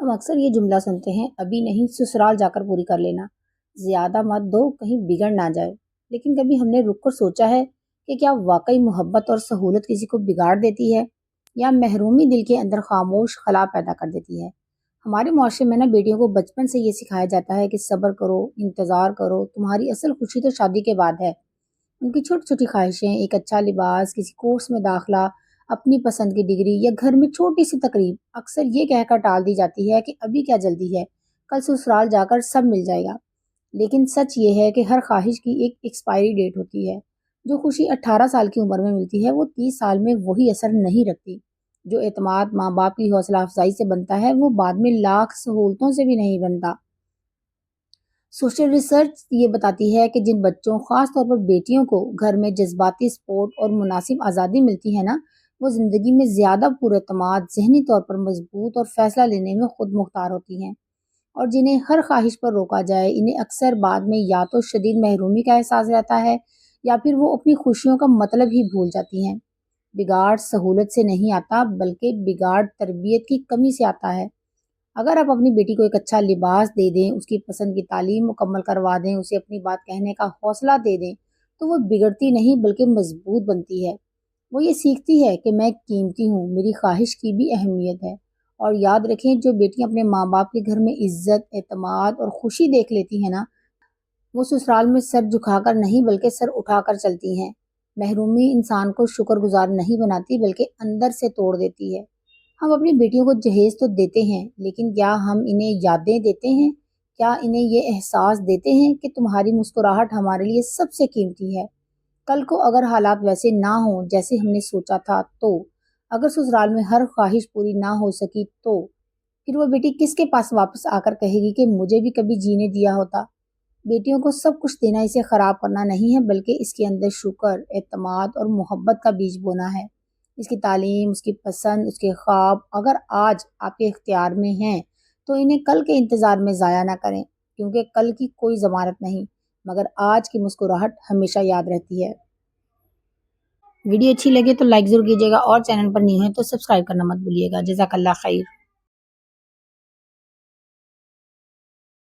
ہم اکثر یہ جملہ سنتے ہیں، ابھی نہیں سسرال جا کر پوری کر لینا، زیادہ مت دو کہیں بگڑ نہ جائے۔ لیکن کبھی ہم نے رک کر سوچا ہے کہ کیا واقعی محبت اور سہولت کسی کو بگاڑ دیتی ہے یا محرومی دل کے اندر خاموش خلا پیدا کر دیتی ہے؟ ہمارے معاشرے میں بیٹیوں کو بچپن سے یہ سکھایا جاتا ہے کہ صبر کرو، انتظار کرو، تمہاری اصل خوشی تو شادی کے بعد ہے۔ ان کی چھوٹی چھوٹی خواہشیں، ایک اچھا لباس، کسی کورس میں داخلہ، اپنی پسند کی ڈگری یا گھر میں چھوٹی سی تقریب اکثر یہ کہہ کر ٹال دی جاتی ہے کہ ابھی کیا جلدی ہے، کل سسرال جا کر سب مل جائے گا۔ لیکن سچ یہ ہے کہ ہر خواہش کی ایک ایکسپائری ڈیٹ ہوتی ہے۔ جو خوشی 18 سال کی عمر میں ملتی ہے وہ 30 سال میں وہی اثر نہیں رکھتی۔ جو اعتماد ماں باپ کی حوصلہ افزائی سے بنتا ہے وہ بعد میں لاکھ سہولتوں سے بھی نہیں بنتا۔ سوشل ریسرچ یہ بتاتی ہے کہ جن بچوں، خاص طور پر بیٹیوں کو گھر میں جذباتی سپورٹ اور مناسب آزادی ملتی ہے وہ زندگی میں زیادہ پر اعتماد، ذہنی طور پر مضبوط اور فیصلہ لینے میں خود مختار ہوتی ہیں۔ اور جنہیں ہر خواہش پر روکا جائے، انہیں اکثر بعد میں یا تو شدید محرومی کا احساس رہتا ہے یا پھر وہ اپنی خوشیوں کا مطلب ہی بھول جاتی ہیں۔ بگاڑ سہولت سے نہیں آتا، بلکہ بگاڑ تربیت کی کمی سے آتا ہے۔ اگر آپ اپنی بیٹی کو ایک اچھا لباس دے دیں، اس کی پسند کی تعلیم مکمل کروا دیں، اسے اپنی بات کہنے کا حوصلہ دے دیں، تو وہ بگڑتی نہیں بلکہ مضبوط بنتی ہے۔ وہ یہ سیکھتی ہے کہ میں قیمتی ہوں، میری خواہش کی بھی اہمیت ہے۔ اور یاد رکھیں، جو بیٹیاں اپنے ماں باپ کے گھر میں عزت، اعتماد اور خوشی دیکھ لیتی ہیں وہ سسرال میں سر جھکا کر نہیں بلکہ سر اٹھا کر چلتی ہیں۔ محرومی انسان کو شکر گزار نہیں بناتی بلکہ اندر سے توڑ دیتی ہے۔ ہم اپنی بیٹیوں کو جہیز تو دیتے ہیں، لیکن کیا ہم انہیں یادیں دیتے ہیں؟ کیا انہیں یہ احساس دیتے ہیں کہ تمہاری مسکراہٹ ہمارے لیے سب سے قیمتی ہے؟ کل کو اگر حالات ویسے نہ ہوں جیسے ہم نے سوچا تھا تو، اگر سسرال میں ہر خواہش پوری نہ ہو سکی تو، پھر وہ بیٹی کس کے پاس واپس آ کر کہے گی کہ مجھے بھی کبھی جینے دیا ہوتا؟ بیٹیوں کو سب کچھ دینا اسے خراب کرنا نہیں ہے، بلکہ اس کے اندر شکر، اعتماد اور محبت کا بیج بونا ہے۔ اس کی تعلیم، اس کی پسند، اس کے خواب اگر آج آپ کے اختیار میں ہیں تو انہیں کل کے انتظار میں ضائع نہ کریں، کیونکہ کل کی کوئی ضمانت نہیں، مگر آج کی مسکراہٹ ہمیشہ یاد رہتی ہے۔ ویڈیو اچھی لگے تو لائک ضرور کیجیے گا، اور چینل پر نہیں ہے تو سبسکرائب کرنا مت بھولیے گا۔ جزاک اللہ خیر۔